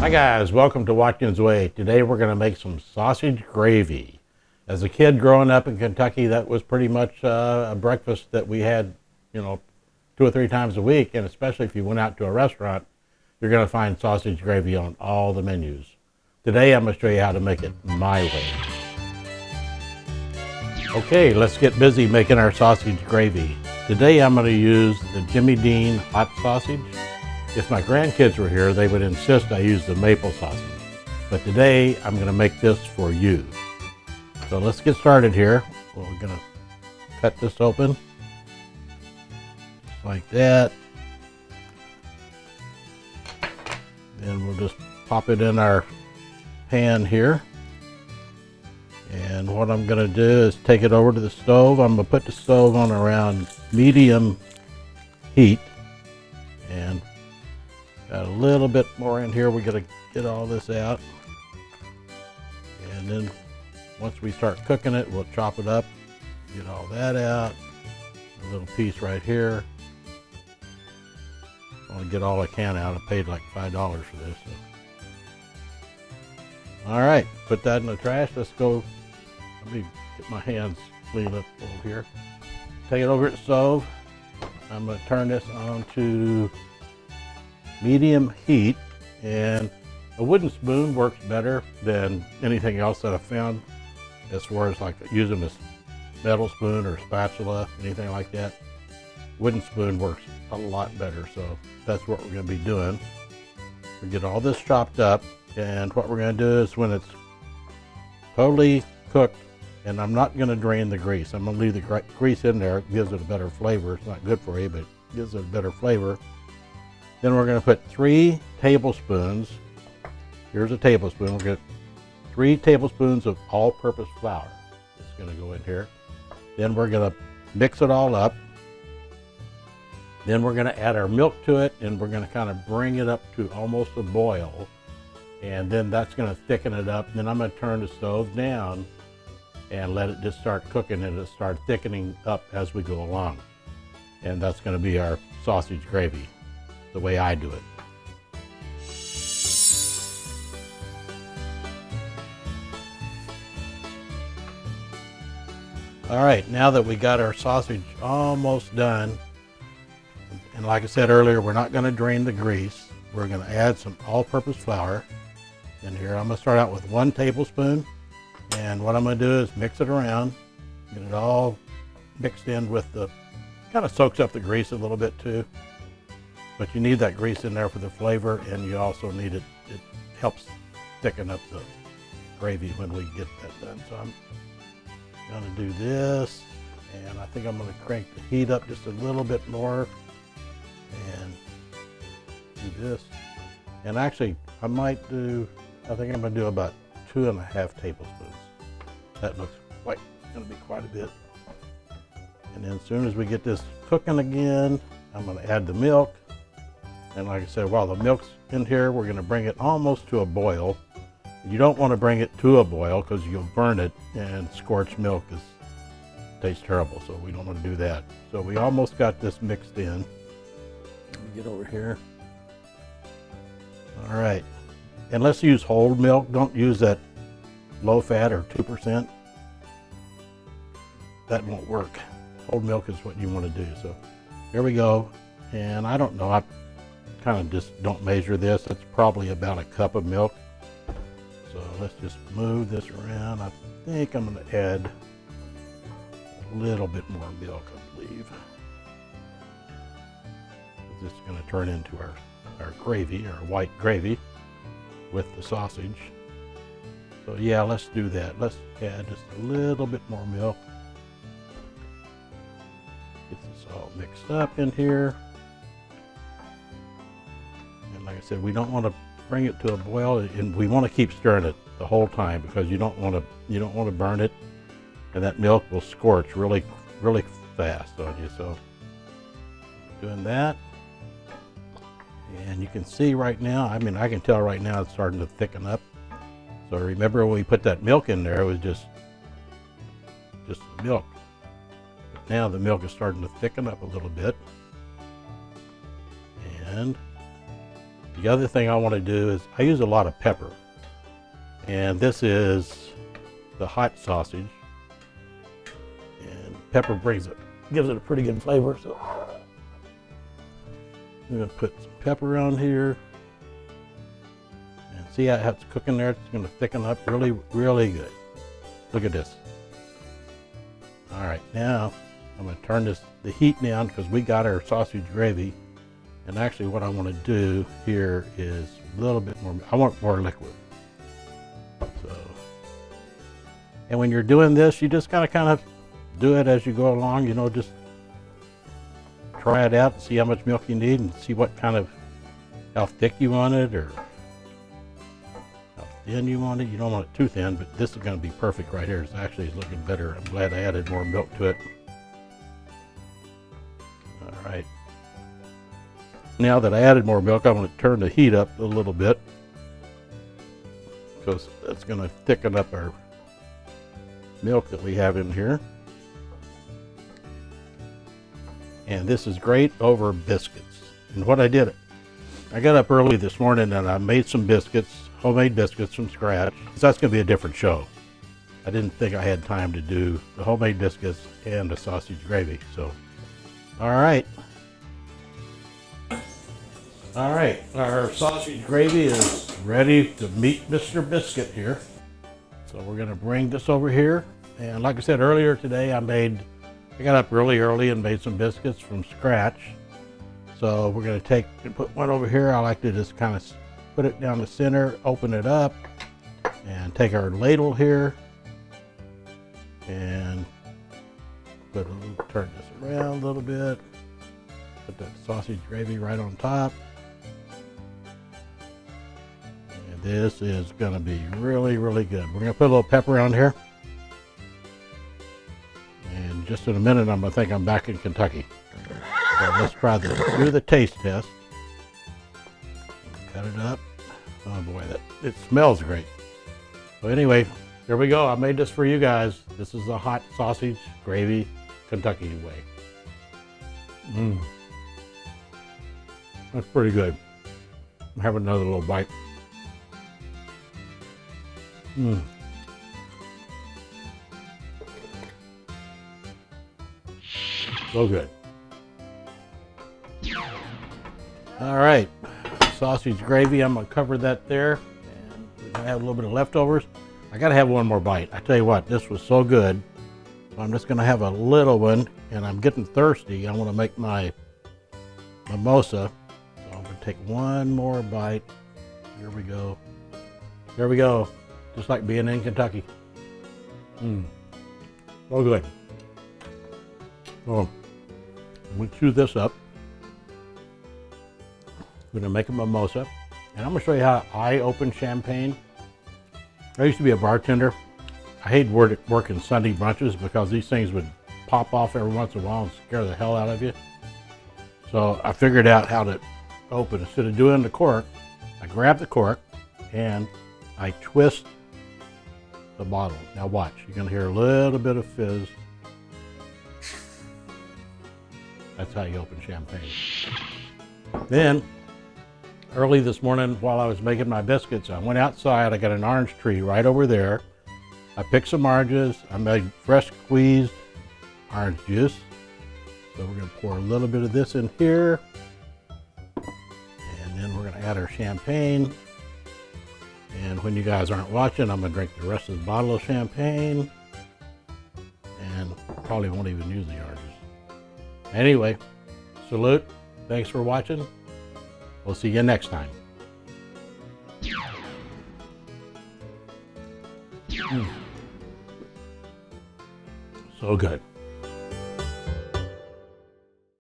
Hi guys, welcome to Watkins Way. Today we're going to make some sausage gravy. As a kid growing up in Kentucky, that was pretty much a breakfast that we had, 2 or 3 times a week, and especially if you went out to a restaurant, you're going to find sausage gravy on all the menus. Today I'm going to show you how to make it my way. Okay, let's get busy making our sausage gravy. Today I'm going to use the Jimmy Dean hot sausage. If my grandkids were here, they would insist I use the maple sausage. But today, I'm going to make this for you. So let's get started here. Well, we're going to cut this open. Just like that. Then we'll just pop it in our pan here. And what I'm going to do is take it over to the stove. I'm going to put the stove on around medium heat. And got a little bit more in here. We got to get all this out. And then once we start cooking it, we'll chop it up, get all that out. A little piece right here. I want to get all I can out. I paid like $5 for this. So. All right, put that in the trash. Let's go. Let me get my hands cleaned up over here. Take it over to the stove. I'm going to turn this on to medium heat, and a wooden spoon works better than anything else that I've found as far as like using this metal spoon or spatula, anything like that. Wooden spoon works a lot better, so that's what we're going to be doing. We get all this chopped up, and what we're going to do is when it's totally cooked, and I'm not going to drain the grease. I'm going to leave the grease in there. It gives it a better flavor. It's not good for you, but it gives it a better flavor. Then we're going to put 3 tablespoons. Here's a tablespoon. We're going to 3 tablespoons of all-purpose flour. It's going to go in here. Then we're going to mix it all up. Then we're going to add our milk to it, and we're going to kind of bring it up to almost a boil. And then that's going to thicken it up. Then I'm going to turn the stove down and let it just start cooking, and it'll start thickening up as we go along. And that's going to be our sausage gravy, the way I do it. All right, now that we got our sausage almost done, and like I said earlier, we're not going to drain the grease. We're going to add some all-purpose flour in here. I'm going to start out with 1 tablespoon, and what I'm going to do is mix it around, get it all mixed in with the, kind of soaks up the grease a little bit too. But you need that grease in there for the flavor, and you also need it helps thicken up the gravy when we get that done. So I'm gonna do this, and I think I'm gonna crank the heat up just a little bit more and do this. And actually, I think I'm gonna do about 2.5 tablespoons. That looks like it's gonna be quite a bit. And then as soon as we get this cooking again, I'm gonna add the milk. And like I said, while the milk's in here, we're going to bring it almost to a boil. You don't want to bring it to a boil because you'll burn it, and scorched milk tastes terrible, so we don't want to do that. So we almost got this mixed in. Let me get over here. All right. And let's use whole milk. Don't use that low fat or 2%. That won't work. Whole milk is what you want to do. So here we go. And I don't know. I kind of just don't measure this. It's probably about a cup of milk. So let's just move this around. I think I'm going to add a little bit more milk, I believe. This is going to turn into our gravy, our white gravy with the sausage. So yeah, let's do that. Let's add just a little bit more milk. Get this all mixed up in here. Like I said, we don't want to bring it to a boil, and we want to keep stirring it the whole time because you don't want to burn it, and that milk will scorch really fast on you. So doing that, and you can see right now, I can tell right now it's starting to thicken up. So remember when we put that milk in there, it was just the milk. But now the milk is starting to thicken up a little bit, and The other thing I want to do is I use a lot of pepper. And this is the hot sausage. And pepper gives it a pretty good flavor. So I'm going to put some pepper on here. And see how it's cooking there? It's going to thicken up really, really good. Look at this. All right, now I'm going to turn the heat down because we got our sausage gravy. And actually what I want to do here is a little bit more, I want more liquid. So, and when you're doing this, you just gotta kind of do it as you go along, you know, just try it out and see how much milk you need and see what kind of, how thick you want it or how thin you want it. You don't want it too thin, but this is gonna be perfect right here. It's actually looking better. I'm glad I added more milk to it. All right. Now that I added more milk, I'm going to turn the heat up a little bit because that's going to thicken up our milk that we have in here. And this is great over biscuits. And what I did, I got up early this morning and I made some biscuits, homemade biscuits from scratch. So that's going to be a different show. I didn't think I had time to do the homemade biscuits and the sausage gravy. So, all right. All right, our sausage gravy is ready to meet Mr. Biscuit here. So we're gonna bring this over here. And like I said earlier today, I got up really early and made some biscuits from scratch. So we're gonna put one over here. I like to just kind of put it down the center, open it up, and take our ladle here and turn this around a little bit. Put that sausage gravy right on top. This is gonna be really, really good. We're gonna put a little pepper on here. And just in a minute, I'm gonna think I'm back in Kentucky. So let's try this. Do the taste test. Cut it up. Oh boy, it smells great. So anyway, here we go. I made this for you guys. This is the hot sausage gravy Kentucky way. That's pretty good. I'll have another little bite. So good. All right, sausage gravy, I'm gonna cover that there. And we're gonna have a little bit of leftovers. I gotta have one more bite. I tell you what, this was so good. I'm just gonna have a little one, and I'm getting thirsty. I wanna make my mimosa. So I'm gonna take one more bite. Here we go. Here we go. Just like being in Kentucky. So good. So we chew this up. We're gonna make a mimosa. And I'm gonna show you how I open champagne. I used to be a bartender. I hated working Sunday brunches because these things would pop off every once in a while and scare the hell out of you. So I figured out how to open. Instead of doing the cork, I grab the cork and I twist the bottle. Now watch, you're gonna hear a little bit of fizz. That's how you open champagne. Then, early this morning while I was making my biscuits, I went outside, I got an orange tree right over there. I picked some oranges, I made fresh squeezed orange juice. So we're gonna pour a little bit of this in here. And then we're gonna add our champagne. And when you guys aren't watching, I'm gonna drink the rest of the bottle of champagne. And probably won't even use the oranges. Anyway, salute. Thanks for watching. We'll see you next time. So good.